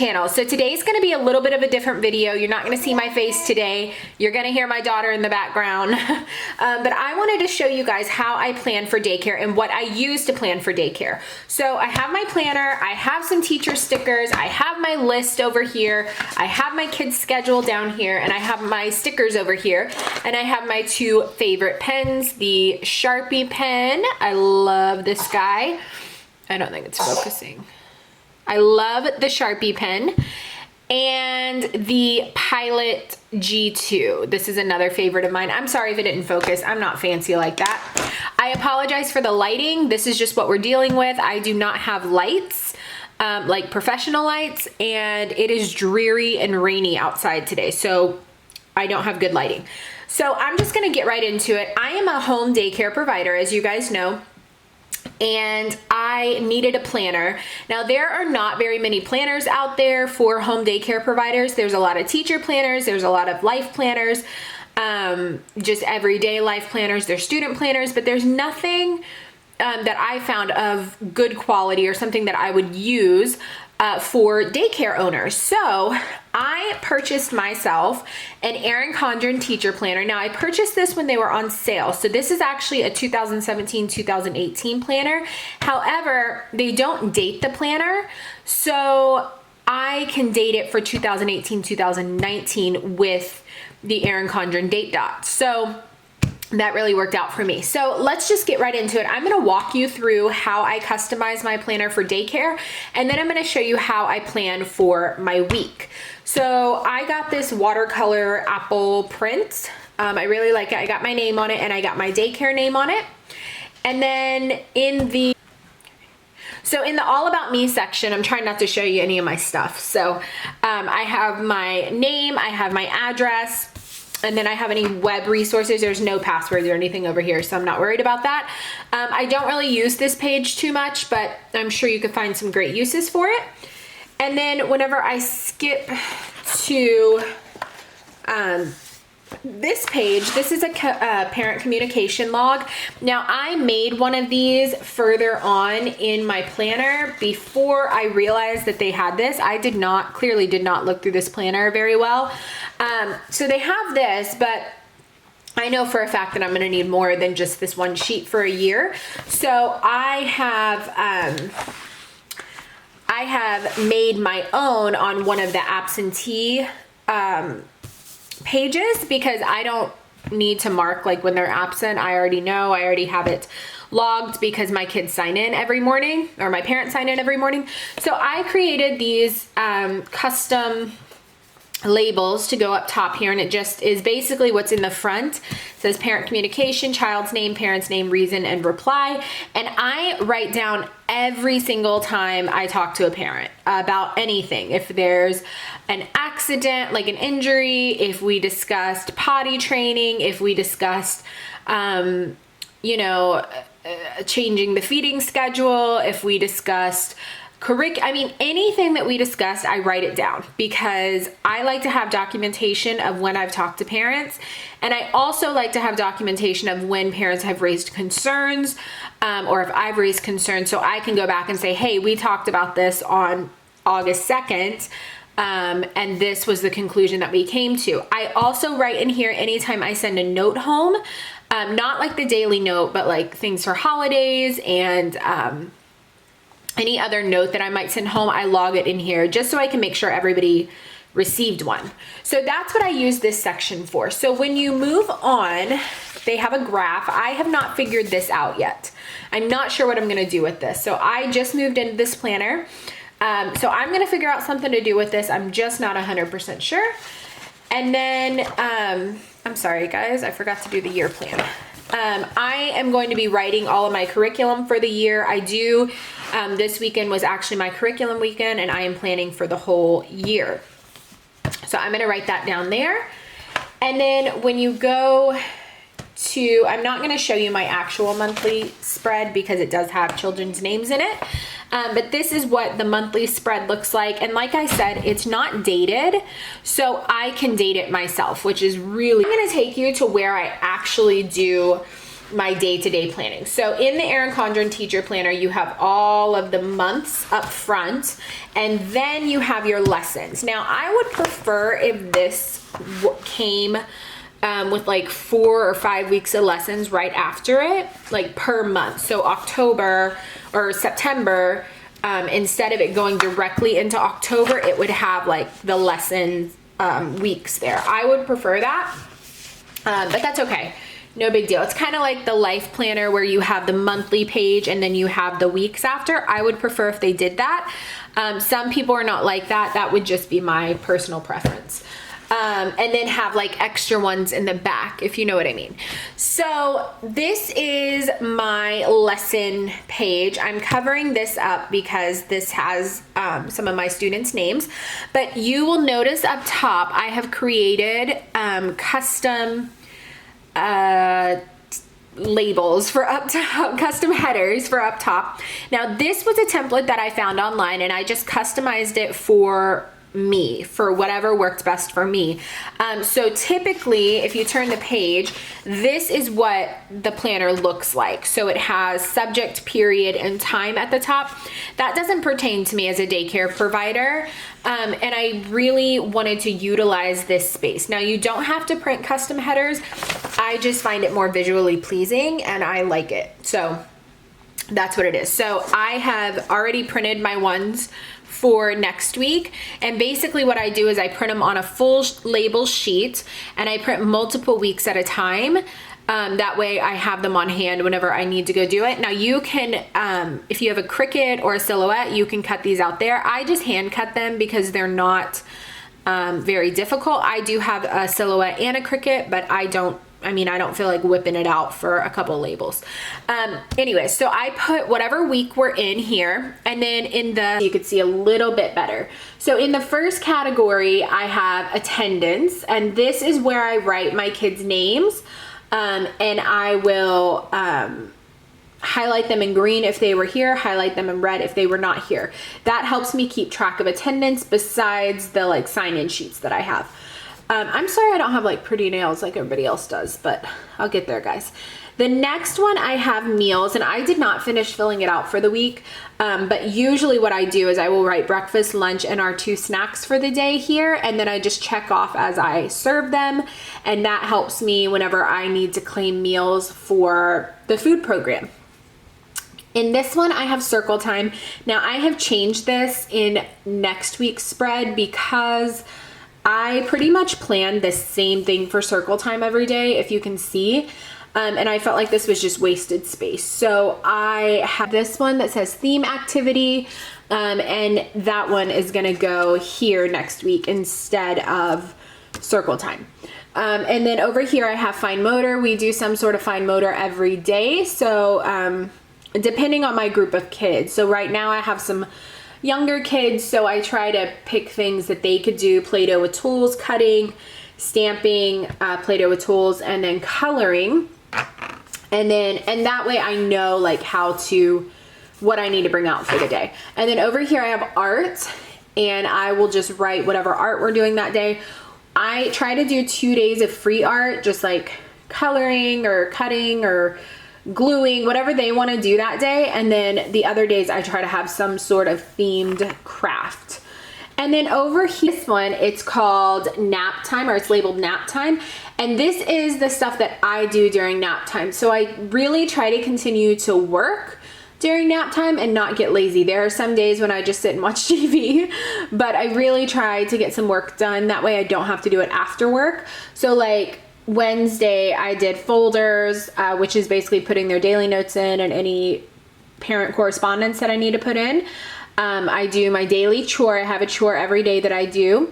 channel. So today's gonna be a little bit of a different video. You're not gonna see my face today. You're gonna hear my daughter in the background. But I wanted to show you guys how I plan for daycare and what I use to plan for daycare. So I have my planner, I have some teacher stickers, I have my list over here, I have my kids' schedule down here, and I have my stickers over here, and I have my two favorite pens, the Sharpie pen. I love this guy. I don't think it's focusing. I love the Sharpie pen, and the Pilot G2. This is another favorite of mine. I'm sorry if it didn't focus. I'm not fancy like that. I apologize for the lighting. This is just what we're dealing with. I do not have lights, like professional lights, and it is dreary and rainy outside today, so I don't have good lighting. So I'm just gonna get right into it. I am a home daycare provider, as you guys know, and I needed a planner. Now, there are not very many planners out there for home daycare providers. There's a lot of teacher planners, there's a lot of life planners, just everyday life planners, there's student planners, but there's nothing that I found of good quality or something that I would use for daycare owners. So I purchased myself an Erin Condren teacher planner. Now, I purchased this when they were on sale. So this is actually a 2017-2018 planner. However, they don't date the planner. So I can date it for 2018-2019 with the Erin Condren date dot. So that really worked out for me. So let's just get right into it. I'm gonna walk you through how I customize my planner for daycare, and then I'm gonna show you how I plan for my week. So I got this watercolor apple print. I really like it. I got my name on it, and I got my daycare name on it. And then in the All About Me section, I'm trying not to show you any of my stuff. So I have my name, I have my address, and then I have any web resources. There's no passwords or anything over here, so I'm not worried about that. I don't really use this page too much, but I'm sure you could find some great uses for it. And then whenever I skip to this page, this is a parent communication log. Now, I made one of these further on in my planner before I realized that they had this. I clearly did not look through this planner very well. So they have this, but I know for a fact that I'm gonna need more than just this one sheet for a year. So I have made my own on one of the absentee pages, because I don't need to mark like when they're absent. I already know, I already have it logged because my kids sign in every morning, or my parents sign in every morning. So I created these custom labels to go up top here, and it just is basically what's in the front. It says parent communication, child's name, parent's name, reason, and reply. And I write down every single time I talk to a parent about anything. If there's an accident, like an injury, if we discussed potty training, if we discussed, changing the feeding schedule, if we discussed anything that we discussed, I write it down, because I like to have documentation of when I've talked to parents. And I also like to have documentation of when parents have raised concerns, or if I've raised concerns, so I can go back and say, hey, we talked about this on August 2nd, and this was the conclusion that we came to. I also write in here anytime I send a note home, not like the daily note, but like things for holidays and any other note that I might send home, I log it in here just so I can make sure everybody received one. So that's what I use this section for. So when you move on, they have a graph. I have not figured this out yet. I'm not sure what I'm gonna do with this. So I just moved into this planner. So I'm gonna figure out something to do with this. I'm just not 100% sure. And then, I'm sorry guys, I forgot to do the year plan. I am going to be writing all of my curriculum for the year. This weekend was actually my curriculum weekend, and I am planning for the whole year. So I'm gonna write that down there. And then when you go to, I'm not gonna show you my actual monthly spread because it does have children's names in it. But this is what the monthly spread looks like. And like I said, it's not dated, so I can date it myself, which is really, I'm gonna take you to where I actually do my day-to-day planning. So in the Erin Condren teacher planner, you have all of the months up front, and then you have your lessons. Now, I would prefer if this came with like 4 or 5 weeks of lessons right after it, like per month. So October or September, instead of it going directly into October, it would have like the lesson weeks there. I would prefer that, but that's okay. No big deal. It's kind of like the life planner where you have the monthly page and then you have the weeks after. I would prefer if they did that. Some people are not like that. That would just be my personal preference. And then have like extra ones in the back, if you know what I mean. So this is my lesson page. I'm covering this up because this has some of my students' names, but you will notice up top, I have created custom labels for up top, custom headers for up top. Now this was a template that I found online and I just customized it for me, for whatever worked best for me. So typically, if you turn the page, this is what the planner looks like. So it has subject, period, and time at the top. That doesn't pertain to me as a daycare provider. And I really wanted to utilize this space. Now, you don't have to print custom headers. I just find it more visually pleasing and I like it. So that's what it is. So I have already printed my ones for next week, and basically what I do is I print them on a full label sheet and I print multiple weeks at a time. That way I have them on hand whenever I need to go do it. Now you can, if you have a Cricut or a Silhouette, you can cut these out there. I just hand cut them because they're not very difficult. I do have a Silhouette and a Cricut, but I don't feel like whipping it out for a couple of labels. Anyway, so I put whatever week we're in here, and then you could see a little bit better. So in the first category, I have attendance, and this is where I write my kids' names, and I will highlight them in green if they were here, highlight them in red if they were not here. That helps me keep track of attendance besides the like sign-in sheets that I have. I'm sorry I don't have like pretty nails like everybody else does, but I'll get there, guys. The next one I have meals, and I did not finish filling it out for the week, but usually what I do is I will write breakfast, lunch, and our 2 snacks for the day here, and then I just check off as I serve them, and that helps me whenever I need to claim meals for the food program. In this one, I have circle time. Now, I have changed this in next week's spread because I pretty much plan the same thing for circle time every day, if you can see. And I felt like this was just wasted space. So I have this one that says theme activity, and that one is gonna go here next week instead of circle time. And then over here I have fine motor. We do some sort of fine motor every day. So depending on my group of kids. So right now I have some younger kids, so I try to pick things that they could do: Play-Doh with tools, cutting, stamping, Play-Doh with tools, and then coloring. And that way I know like what I need to bring out for the day. And then over here I have art, and I will just write whatever art we're doing that day. I try to do 2 days of free art, just like coloring or cutting or gluing, whatever they want to do that day. And then the other days I try to have some sort of themed craft. And then over here, this one, it's called nap time, or it's labeled nap time. And this is the stuff that I do during nap time. So I really try to continue to work during nap time and not get lazy. There are some days when I just sit and watch TV, but I really try to get some work done. That way I don't have to do it after work. So like Wednesday, I did folders, which is basically putting their daily notes in and any parent correspondence that I need to put in. I do my daily chore. I have a chore every day that I do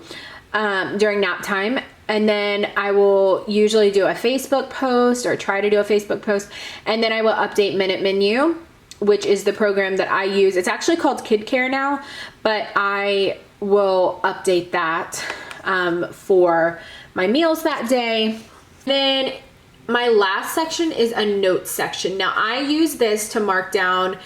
during nap time. And then I will usually do a Facebook post, or try to do a Facebook post. And then I will update Minute Menu, which is the program that I use. It's actually called Kid-Care now, but I will update that for my meals that day. Then my last section is a notes section. Now I use this to mark down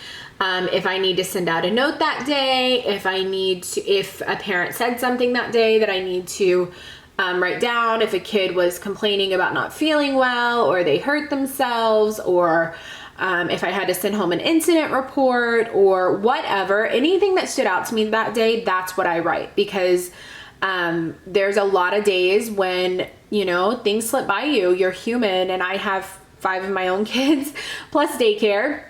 if I need to send out a note that day, if a parent said something that day that I need to write down if a kid was complaining about not feeling well, or they hurt themselves, or if I had to send home an incident report or whatever, anything that stood out to me that day, that's what I write. Because there's a lot of days when, you know, things slip by you. You're human, and I have 5 of my own kids plus daycare.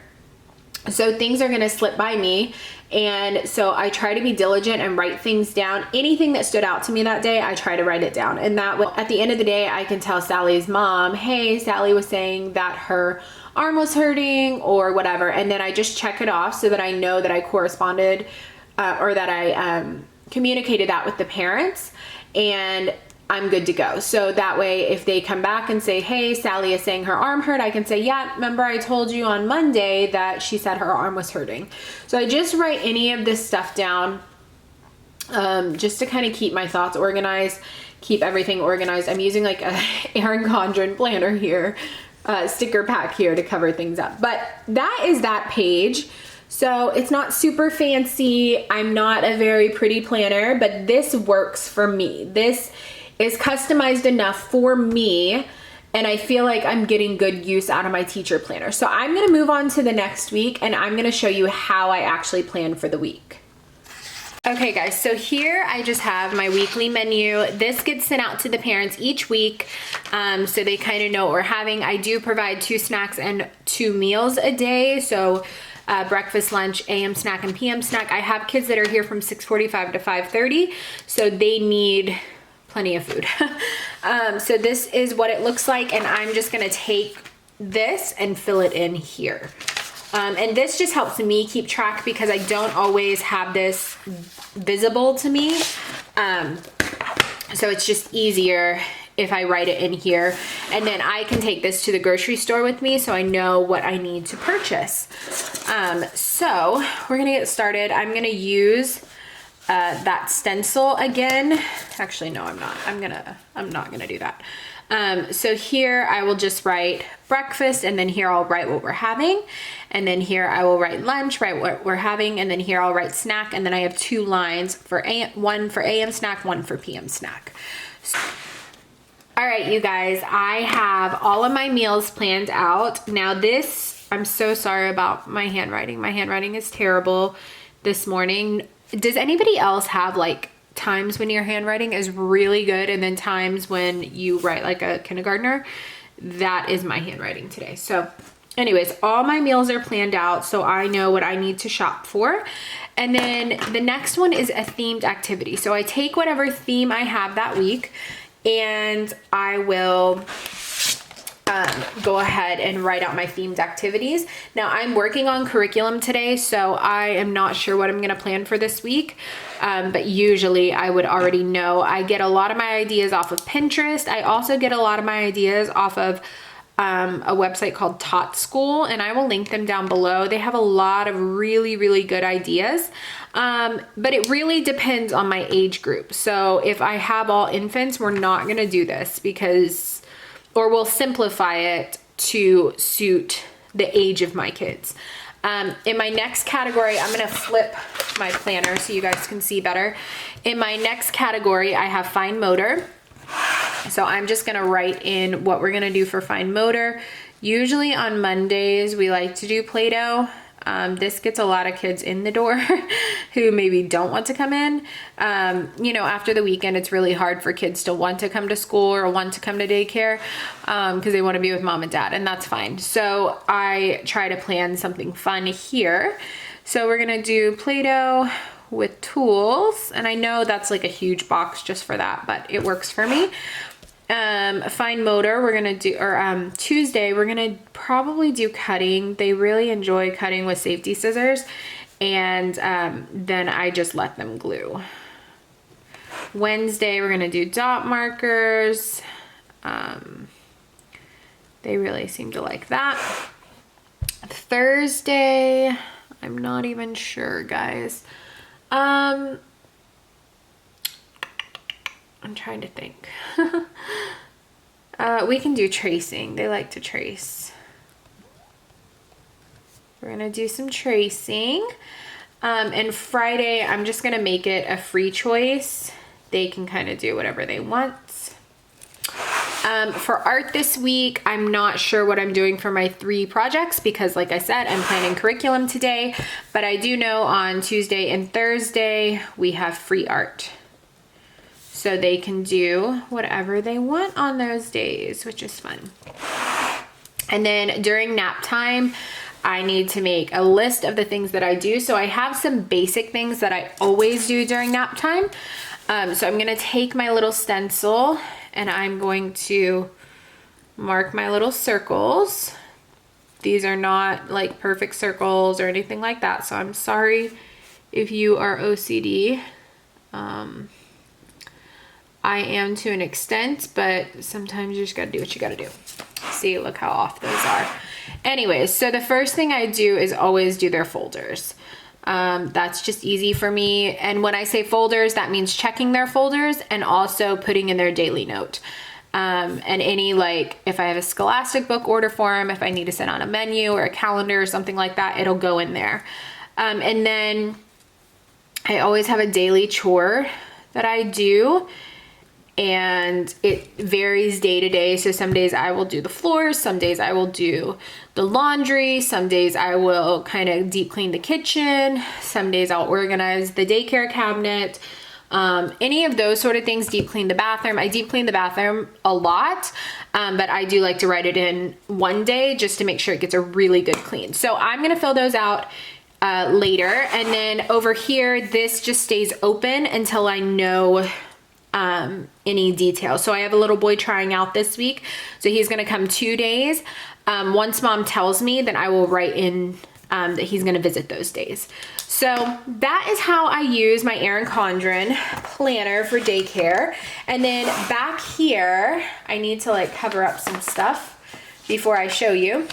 So things are gonna slip by me. And so I try to be diligent and write things down. Anything that stood out to me that day, I try to write it down. And that way, at the end of the day, I can tell Sally's mom, hey, Sally was saying that her arm was hurting or whatever. And then I just check it off so that I know that I corresponded or that I communicated that with the parents, and I'm good to go. So that way, if they come back and say, hey, Sally is saying her arm hurt, I can say, yeah, remember I told you on Monday that she said her arm was hurting. So I just write any of this stuff down just to kind of keep my thoughts organized, keep everything organized. I'm using like a Erin Condren planner here, sticker pack here to cover things up. But that is that page. So it's not super fancy. I'm not a very pretty planner, but this works for me. This is customized enough for me, and I feel like I'm getting good use out of my teacher planner. So I'm gonna move on to the next week, and I'm gonna show you how I actually plan for the week. Okay guys, so here I just have my weekly menu. This gets sent out to the parents each week, so they kind of know what we're having. I do provide 2 snacks and 2 meals a day, so breakfast, lunch, AM snack, and PM snack. I have kids that are here from 6:45 to 5:30, so they need plenty of food. So this is what it looks like, and I'm just gonna take this and fill it in here. And this just helps me keep track because I don't always have this visible to me. So it's just easier if I write it in here, and then I can take this to the grocery store with me so I know what I need to purchase. So we're gonna get started. I'm gonna use that stencil again. Actually, no, I'm not. I'm not gonna do that. So here I will just write breakfast, and then here I'll write what we're having, and then here I will write lunch, write what we're having, and then here I'll write snack, and then I have 2 lines for one for AM snack, 1 for PM snack. So, all right, you guys, I have all of my meals planned out. Now this, I'm so sorry about my handwriting. My handwriting is terrible this morning. Does anybody else have like times when your handwriting is really good and then times when you write like a kindergartner? That is my handwriting today. So anyways, all my meals are planned out, so I know what I need to shop for. And then the next one is a themed activity. So I take whatever theme I have that week, and I will go ahead and write out my themed activities. Now I'm working on curriculum today, so I am not sure what I'm gonna plan for this week, but usually I would already know. I get a lot of my ideas off of Pinterest. I also get a lot of my ideas off of a website called Totschool, and I will link them down below. They have a lot of really, really good ideas, but it really depends on my age group. So if I have all infants, we're not gonna do this because, or we'll simplify it to suit the age of my kids. In my next category, I'm gonna flip my planner so you guys can see better. In my next category, I have fine motor. So I'm just gonna write in what we're gonna do for fine motor. Usually on Mondays, we like to do Play-Doh. This gets a lot of kids in the door who maybe don't want to come in. You know, after the weekend, it's really hard for kids to want to come to school or want to come to daycare because they want to be with mom and dad, and that's fine. So I try to plan something fun here. So we're gonna do Play-Doh with tools, and I know that's like a huge box just for that, but it works for me. Fine motor, we're gonna do, or Tuesday, we're gonna probably do cutting. They really enjoy cutting with safety scissors, and then I just let them glue. Wednesday, we're gonna do dot markers. They really seem to like that. Thursday, I'm not even sure, guys. I'm trying to think. We can do tracing. They like to trace. We're gonna do some tracing. And Friday, I'm just gonna make it a free choice. They can kind of do whatever they want. For art this week, I'm not sure what I'm doing for my 3 projects because like I said, I'm planning curriculum today, but I do know on Tuesday and Thursday, we have free art. So they can do whatever they want on those days, which is fun. And then during nap time, I need to make a list of the things that I do. So I have some basic things that I always do during nap time. So I'm gonna take my little stencil and I'm going to mark my little circles. These are not like perfect circles or anything like that. So I'm sorry if you are OCD. I am to an extent, but sometimes you just gotta do what you gotta do. See, look how off those are. Anyways, so the first thing I do is always do their folders. That's just easy for me. And when I say folders, that means checking their folders and also putting in their daily note. And any, like, if I have a Scholastic book order form, if I need to send on a menu or a calendar or something like that, it'll go in there. And then I always have a daily chore that I do. And it varies day to day. So some days I will do the floors, some days I will do the laundry, some days I will kind of deep clean the kitchen, some days I'll organize the daycare cabinet, any of those sort of things, deep clean the bathroom. I deep clean the bathroom a lot, but I do like to write it in one day just to make sure it gets a really good clean. So I'm gonna fill those out later. And then over here, this just stays open until I know any detail. So I have a little boy trying out this week. So he's going to come 2 days. Once mom tells me, then I will write in that he's going to visit those days. So that is how I use my Erin Condren planner for daycare. And then back here, I need to like cover up some stuff before I show you.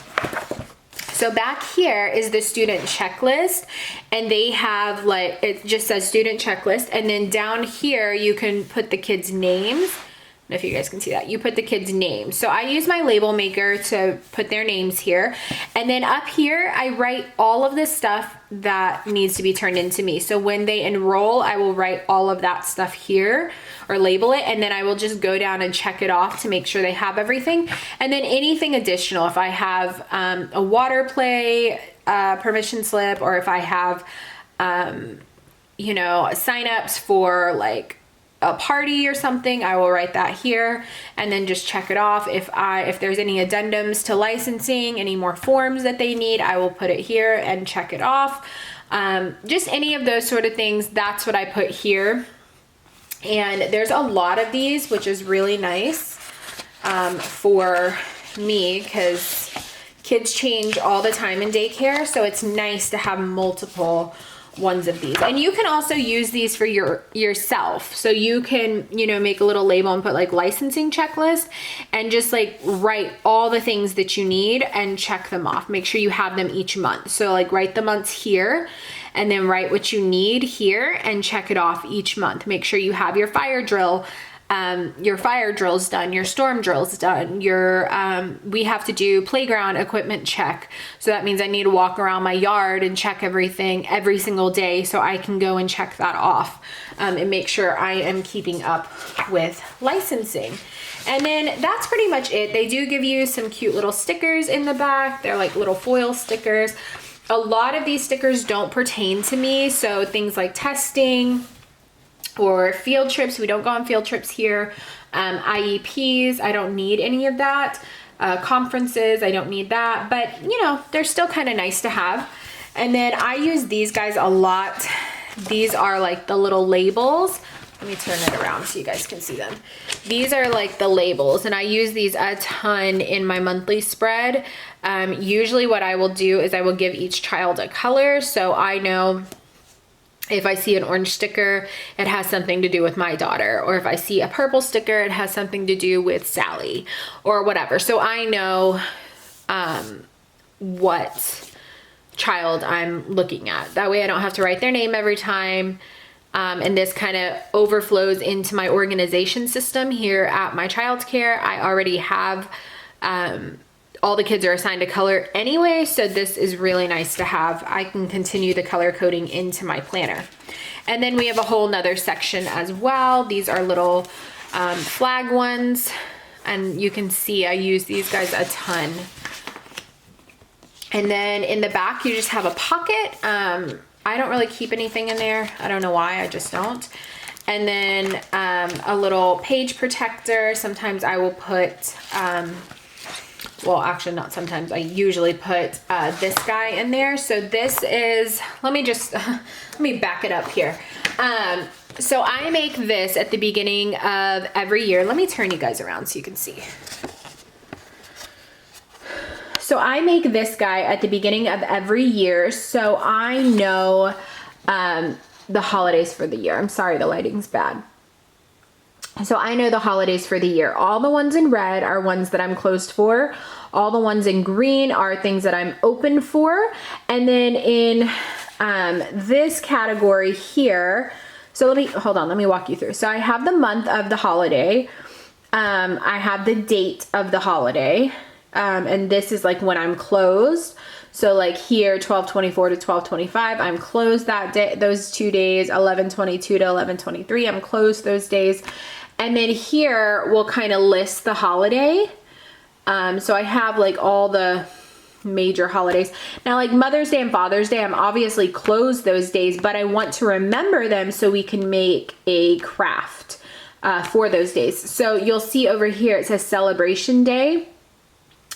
So back here is the student checklist, and they have like, it just says student checklist. And then down here, you can put the kids' names. I don't know if you guys can see that. You put the kids' names. So I use my label maker to put their names here. And then up here, I write all of the stuff that needs to be turned into me. So when they enroll, I will write all of that stuff here or label it. And then I will just go down and check it off to make sure they have everything. And then anything additional, if I have a water play permission slip, or if I have, you know, signups for like a party or something, I will write that here and then just check it off. If there's any addendums to licensing, any more forms that they need, I will put it here and check it off. Just any of those sort of things, that's what I put here. And there's a lot of these, which is really nice for me because kids change all the time in daycare. So it's nice to have multiple ones of these. And you can also use these for yourself. So you can, you know, make a little label and put like licensing checklist and just like write all the things that you need and check them off. Make sure you have them each month. So like write the months here and then write what you need here and check it off each month. Make sure you have your fire drill's done, your storm drill's done, we have to do playground equipment check. So that means I need to walk around my yard and check everything every single day so I can go and check that off and make sure I am keeping up with licensing. And then that's pretty much it. They do give you some cute little stickers in the back. They're like little foil stickers. A lot of these stickers don't pertain to me. So things like testing, or field trips, we don't go on field trips here. IEPs, I don't need any of that. Conferences, I don't need that, but you know, they're still kind of nice to have. And then I use these guys a lot. These are like the little labels. Let me turn it around so you guys can see them. These are like the labels, and I use these a ton in my monthly spread. Usually what I will do is I will give each child a color, so I know if I see an orange sticker, it has something to do with my daughter. Or if I see a purple sticker, it has something to do with Sally or whatever. So I know what child I'm looking at. That way I don't have to write their name every time. And this kind of overflows into my organization system here at my childcare. I already have all the kids are assigned a color anyway, so this is really nice to have. I can continue the color coding into my planner. And then we have a whole nother section as well. These are little flag ones. And you can see I use these guys a ton. And then in the back, you just have a pocket. I don't really keep anything in there. I don't know why, I just don't. And then a little page protector. Sometimes I will put, well, actually not sometimes, I usually put this guy in there. So this is, let me back it up here. So I make this at the beginning of every year. Let me turn you guys around so you can see. So I make this guy at the beginning of every year, so I know the holidays for the year. I'm sorry, the lighting's bad. So I know the holidays for the year. All the ones in red are ones that I'm closed for. All the ones in green are things that I'm open for. And then in this category here, so hold on, let me walk you through. So I have the month of the holiday. I have the date of the holiday. And this is like when I'm closed. So like here, 12/24 to 12/25, I'm closed that day, those 2 days, 11/22 to 11/23, I'm closed those days. And then here we'll kind of list the holiday. So I have like all the major holidays. Now like Mother's Day and Father's Day, I'm obviously closed those days, but I want to remember them so we can make a craft for those days. So you'll see over here, it says Celebration Day.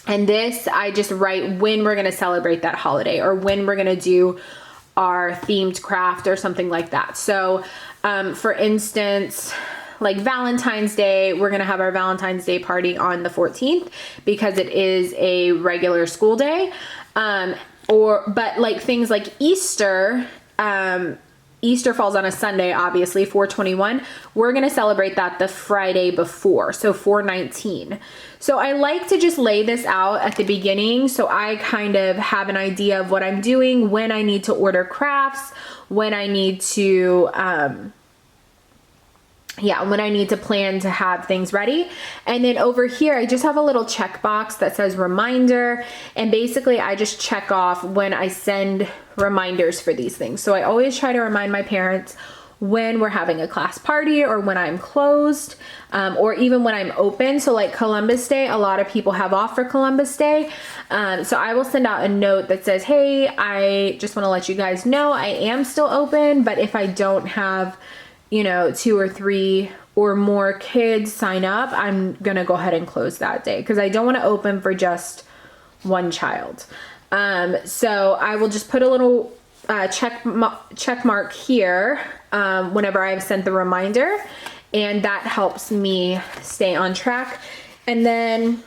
And this, I just write when we're gonna celebrate that holiday or when we're gonna do our themed craft or something like that. So for instance, like Valentine's Day, we're gonna have our Valentine's Day party on the 14th because it is a regular school day. But like things like Easter, Easter falls on a Sunday, obviously, 4/21. We're gonna celebrate that the Friday before, so 4/19. So I like to just lay this out at the beginning so I kind of have an idea of what I'm doing, when I need to order crafts, when I need to, when I need to plan to have things ready. And then over here, I just have a little checkbox that says reminder. And basically I just check off when I send reminders for these things. So I always try to remind my parents when we're having a class party or when I'm closed, or even when I'm open. So like Columbus Day, a lot of people have off for Columbus Day. So I will send out a note that says, hey, I just want to let you guys know I am still open, but if I don't have 2 or 3 or more kids sign up, I'm gonna go ahead and close that day because I don't want to open for just one child. So I will just put a little check mark here whenever I've sent the reminder, and that helps me stay on track. And then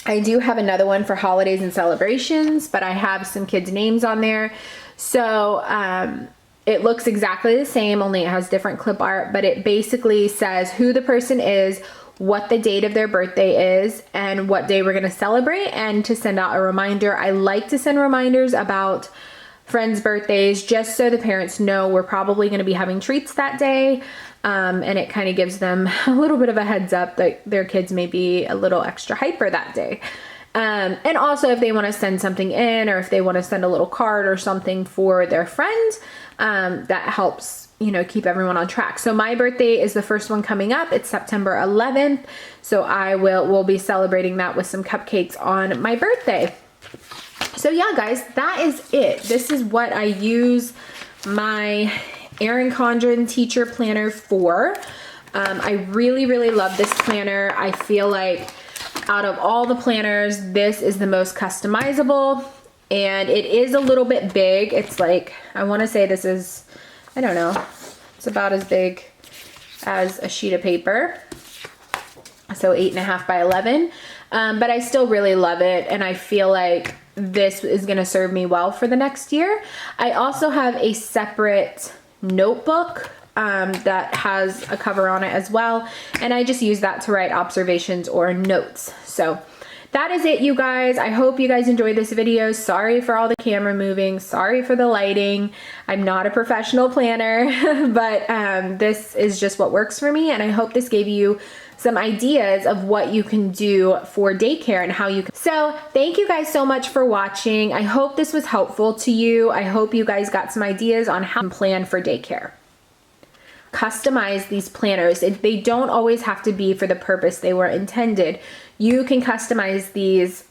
I do have another one for holidays and celebrations, but I have some kids' names on there. So it looks exactly the same, only it has different clip art, but it basically says who the person is, what the date of their birthday is, and what day we're gonna celebrate, and to send out a reminder. I like to send reminders about friends' birthdays just so the parents know we're probably gonna be having treats that day, and it kind of gives them a little bit of a heads up that their kids may be a little extra hyper that day. And also if they want to send something in, or if they want to send a little card or something for their friend, that helps, keep everyone on track. So my birthday is the first one coming up. It's September 11th. So we'll be celebrating that with some cupcakes on my birthday. So yeah, guys, that is it. This is what I use my Erin Condren teacher planner for. I really, really love this planner. I feel like out of all the planners, this is the most customizable, and it is a little bit big. It's like, I want to say this is, I don't know, it's about as big as a sheet of paper. So 8.5 by 11. But I still really love it, and I feel like this is going to serve me well for the next year. I also have a separate notebook that has a cover on it as well, and I just use that to write observations or notes. So that is it, you guys. I hope you guys enjoyed this video. Sorry for all the camera moving, sorry for the lighting. I'm not a professional planner, but this is just what works for me, and I hope this gave you some ideas of what you can do for daycare and how you can. So thank you guys so much for watching. I hope this was helpful to you. I hope you guys got some ideas on how to plan for daycare. customize these planners. They don't always have to be for the purpose they were intended. You can customize these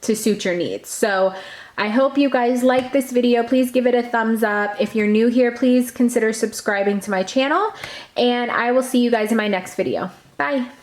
to suit your needs. So I hope you guys like this video. Please give it a thumbs up. If you're new here, please consider subscribing to my channel, and I will see you guys in my next video. Bye.